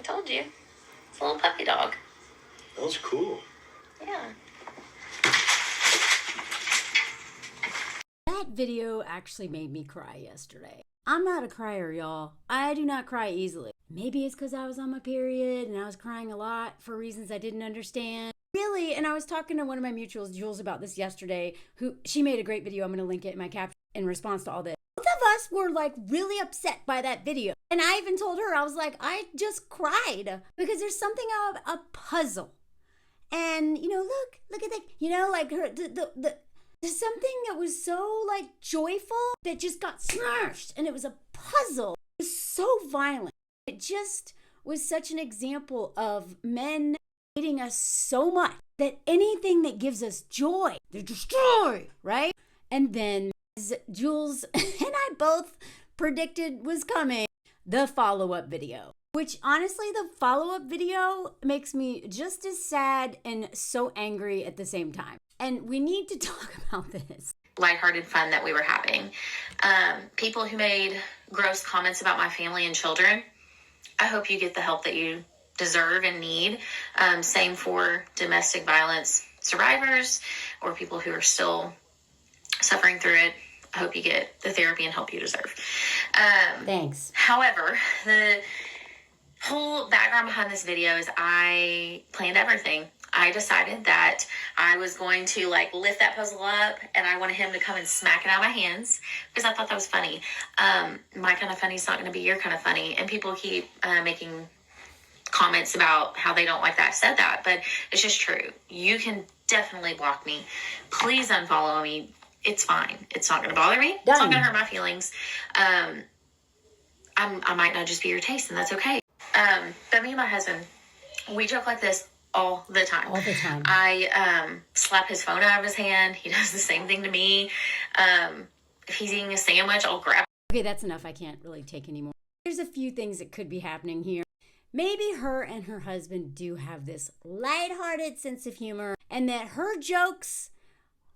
told you. It's a little puppy dog. That was cool. Yeah. That video actually made me cry yesterday. I'm not a crier, y'all. I do not cry easily. Maybe it's because I was on my period and I was crying a lot for reasons I didn't understand. Really, and I was talking to one of my mutuals, Jules, about this yesterday, she made a great video. I'm going to link it in my caption in response to all this. Both of us were like really upset by that video. And I even told her, I was like, I just cried because there's something of a puzzle. And, look at that, like her, there's something that was so like joyful that just got smashed, and it was a puzzle. It was so violent. It just was such an example of men hating us so much that anything that gives us joy, they destroy, right? And then, as Jules and I both predicted was coming, the follow-up video. Which honestly, the follow-up video makes me just as sad and so angry at the same time. And we need to talk about this. Lighthearted fun that we were having. People who made gross comments about my family and children, I hope you get the help that you deserve and need. Same for domestic violence survivors or people who are still suffering through it. I hope you get the therapy and help you deserve. Thanks. However, the whole background behind this video is I planned everything. I decided that I was going to lift that puzzle up and I wanted him to come and smack it out of my hands because I thought that was funny. My kind of funny is not going to be your kind of funny. And people keep making comments about how they don't like that I said that, but it's just true. You can definitely block me. Please unfollow me. It's fine. It's not going to bother me. It's not going to hurt my feelings. I might not just be your taste, and that's okay. But me and my husband, we joke like this all the time. All the time. I slap his phone out of his hand. He does the same thing to me. If he's eating a sandwich, I'll grab. Okay, that's enough. I can't really take anymore. There's a few things that could be happening here. Maybe her and her husband do have this lighthearted sense of humor, and that her jokes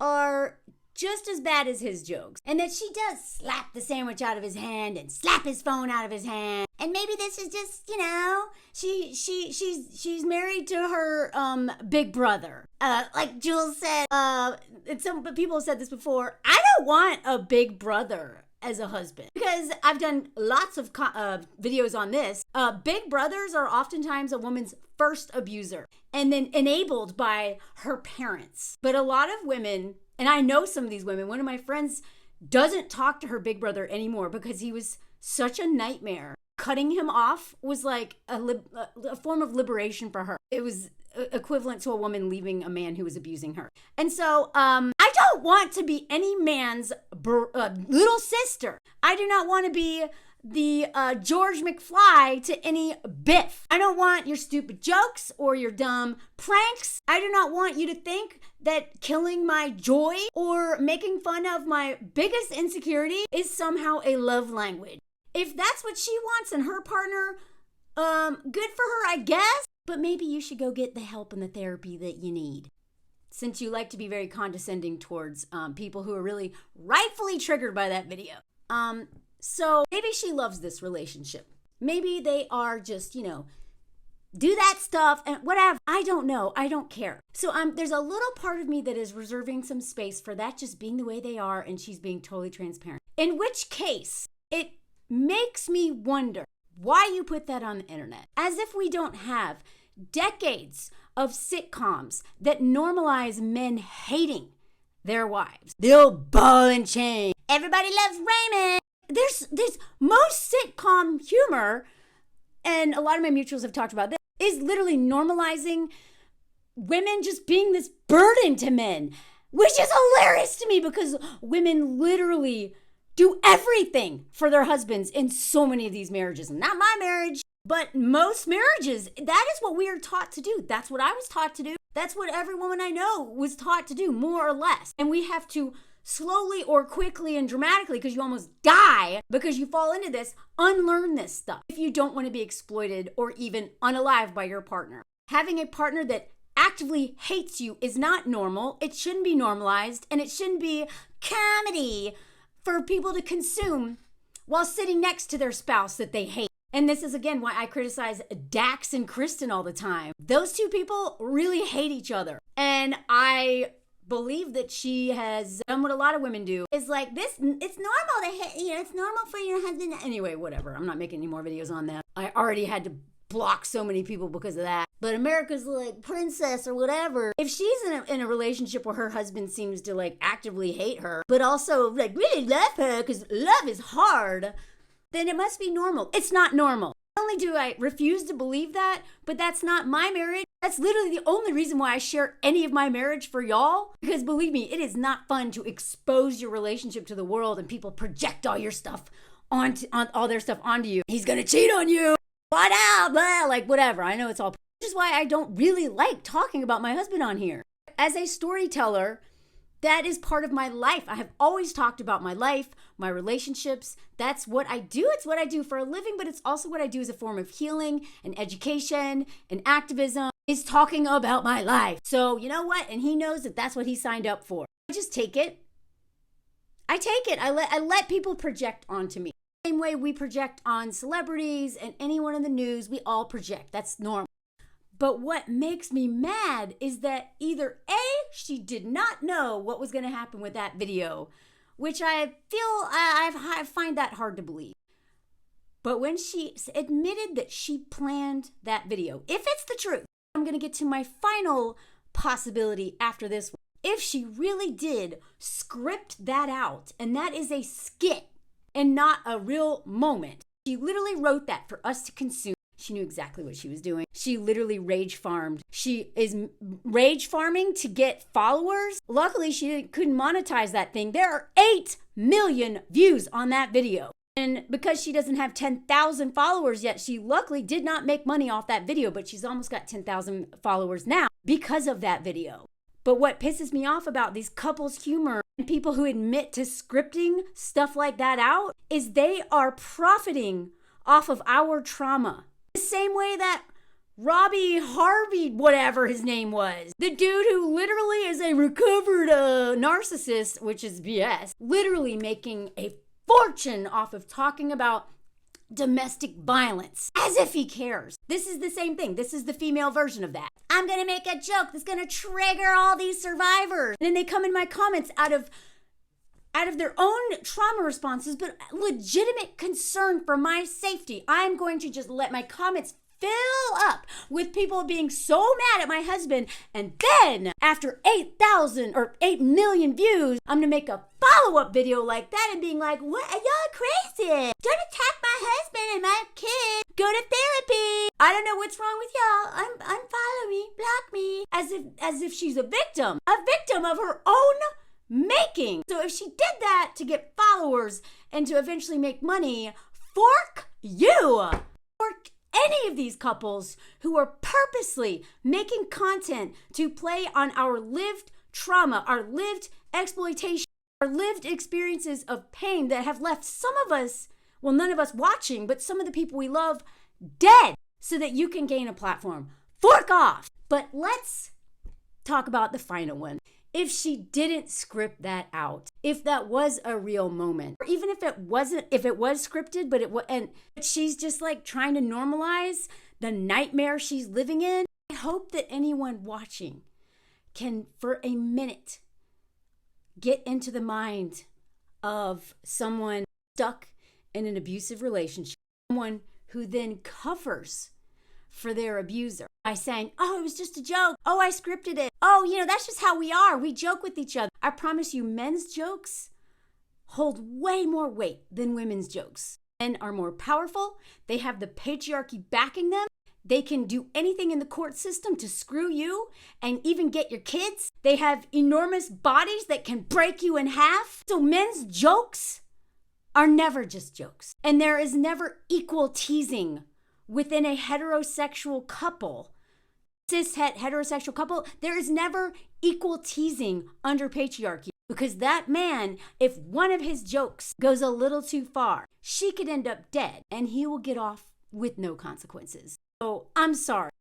are just as bad as his jokes, and that she does slap the sandwich out of his hand and slap his phone out of his hand. And maybe this is just, she's married to her big brother. Like Jules said, and some people have said this before, I don't want a big brother as a husband, because I've done lots of videos on this. Big brothers are oftentimes a woman's first abuser and then enabled by her parents. But a lot of women, and I know some of these women, one of my friends doesn't talk to her big brother anymore because he was such a nightmare. Cutting him off was like a form of liberation for her. It was equivalent to a woman leaving a man who was abusing her. And so I don't want to be any man's little sister. I do not want to be the George McFly to any Biff. I don't want your stupid jokes or your dumb pranks. I do not want you to think that killing my joy or making fun of my biggest insecurity is somehow a love language. If that's what she wants and her partner, good for her, I guess. But maybe you should go get the help and the therapy that you need, since you like to be very condescending towards people who are really rightfully triggered by that video. So maybe she loves this relationship. Maybe they are just, do that stuff and whatever. I don't know. I don't care. So there's a little part of me that is reserving some space for that just being the way they are and she's being totally transparent. In which case, it makes me wonder why you put that on the internet. As if we don't have decades of sitcoms that normalize men hating their wives. The old ball and chain. Everybody loves Raymond. There's most sitcom humor, and a lot of my mutuals have talked about this, is literally normalizing women just being this burden to men, which is hilarious to me because women literally do everything for their husbands in so many of these marriages. Not my marriage, but most marriages. That is what we are taught to do. That's what I was taught to do. That's what every woman I know was taught to do, more or less. And we have to slowly or quickly and dramatically, because you almost die because you fall into this, unlearn this stuff if you don't want to be exploited or even unalived by your partner. Having a partner that actively hates you is not normal. It shouldn't be normalized, and it shouldn't be comedy for people to consume while sitting next to their spouse that they hate. And this is, again, why I criticize Dax and Kristen all the time. Those two people really hate each other. And I believe that she has done what a lot of women do. Is like, this, it's normal to hate, it's normal for your husband. Anyway, whatever. I'm not making any more videos on that. I already had to block so many people because of that. But America's like princess or whatever. If she's in a relationship where her husband seems to like actively hate her, but also like really love her because love is hard, then it must be normal. It's not normal. Not only do I refuse to believe that, but that's not my marriage. That's literally the only reason why I share any of my marriage for y'all. Because believe me, it is not fun to expose your relationship to the world and people project all your stuff on all their stuff onto you. He's gonna cheat on you. What out? Blah, like whatever. I know it's all. Which is why I don't really like talking about my husband on here. As a storyteller, that is part of my life. I have always talked about my life, my relationships. That's what I do. It's what I do for a living, but it's also what I do as a form of healing and education and activism, is talking about my life. So you know what? And he knows that that's what he signed up for. I just take it. I take it. I let people project onto me. Same way we project on celebrities and anyone in the news, we all project. That's normal. But what makes me mad is that either A, she did not know what was going to happen with that video, which I feel I find that hard to believe. But when she admitted that she planned that video, if it's the truth, I'm going to get to my final possibility after this one. If she really did script that out, and that is a skit and not a real moment, she literally wrote that for us to consume. She knew exactly what she was doing. She literally rage farmed. She is rage farming to get followers. Luckily, she couldn't monetize that thing. There are 8 million views on that video. And because she doesn't have 10,000 followers yet, she luckily did not make money off that video, but she's almost got 10,000 followers now because of that video. But what pisses me off about these couples humor and people who admit to scripting stuff like that out is they are profiting off of our trauma. The same way that Robbie Harvey, whatever his name was, the dude who literally is a recovered narcissist, which is BS, literally making a fortune off of talking about domestic violence, as if he cares. This is the same thing. This is the female version of that. I'm gonna make a joke that's gonna trigger all these survivors. And then they come in my comments out of their own trauma responses, but legitimate concern for my safety. I'm going to just let my comments fill up with people being so mad at my husband. And then after 8,000 or 8 million views, I'm gonna make a follow-up video like that and being like, what, are y'all crazy? Don't attack my husband and my kid. Go to therapy. I don't know what's wrong with y'all. Unfollow me, block me. As if she's a victim of her own making. So if she did that to get followers and to eventually make money, fork you. Fork any of these couples who are purposely making content to play on our lived trauma, our lived exploitation, our lived experiences of pain that have left some of us, well, none of us watching, but some of the people we love dead so that you can gain a platform. Fork off. But let's talk about the final one. If she didn't script that out, if that was a real moment, or even if it wasn't, if it was scripted, but and she's just like trying to normalize the nightmare she's living in, I hope that anyone watching can, for a minute, get into the mind of someone stuck in an abusive relationship, someone who then covers for their abuser by saying, oh, it was just a joke. Oh, I scripted it. Oh, that's just how we are. We joke with each other. I promise you, men's jokes hold way more weight than women's jokes. Men are more powerful. They have the patriarchy backing them. They can do anything in the court system to screw you and even get your kids. They have enormous bodies that can break you in half. So men's jokes are never just jokes. And there is never equal teasing within a heterosexual couple, cis-het heterosexual couple. There is never equal teasing under patriarchy, because that man, if one of his jokes goes a little too far, she could end up dead and he will get off with no consequences. So I'm sorry.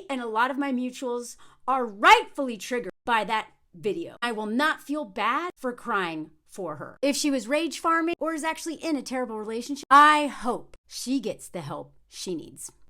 And a lot of my mutuals are rightfully triggered by that video. I will not feel bad for crying for her. If she was rage farming or is actually in a terrible relationship, I hope she gets the help she needs.